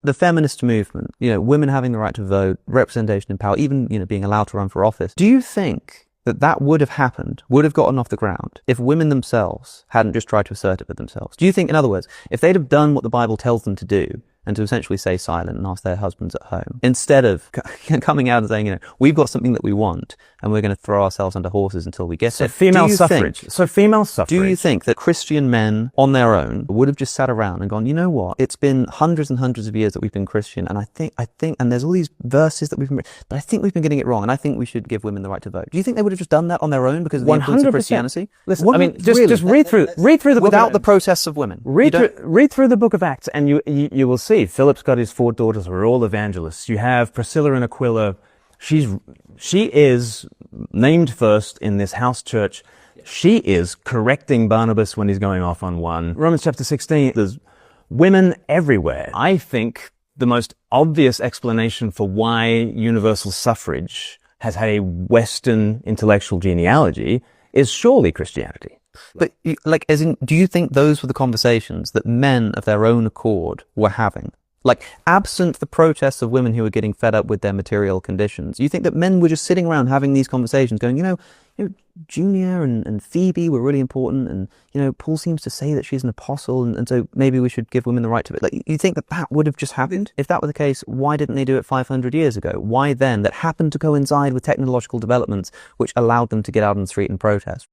the feminist movement, women having the right to vote, representation in power, even, being allowed to run for office. Do you think that that would have happened, would have gotten off the ground if women themselves hadn't just tried to assert it for themselves? Do you think, in other words, if they'd have done what the Bible tells them to do, and to essentially stay silent and ask their husbands at home, instead of coming out and saying, we've got something that we want and we're going to throw ourselves under horses until we get it. Female suffrage. Do you think that Christian men on their own would have just sat around and gone, you know what, it's been hundreds and hundreds of years that we've been Christian, and I think, and there's all these verses that we've been, but I think we've been getting it wrong, and I think we should give women the right to vote. Do you think they would have just done that on their own because of the influence of Christianity? Listen, just read through the book without the protests of women. Read through the book of Acts, and you will see Philip's got his 4 daughters who are all evangelists. You have Priscilla and Aquila. She is named first in this house church. She is correcting Barnabas when he's going off on one. Romans chapter 16, there's women everywhere. I think the most obvious explanation for why universal suffrage has had a Western intellectual genealogy is surely Christianity. But, do you think those were the conversations that men of their own accord were having? Absent the protests of women who were getting fed up with their material conditions, you think that men were just sitting around having these conversations going, Junia and Phoebe were really important, and, Paul seems to say that she's an apostle, and so maybe we should give women the right to it. You think that that would have just happened? If that were the case, why didn't they do it 500 years ago? Why then? That happened to coincide with technological developments which allowed them to get out on the street and protest.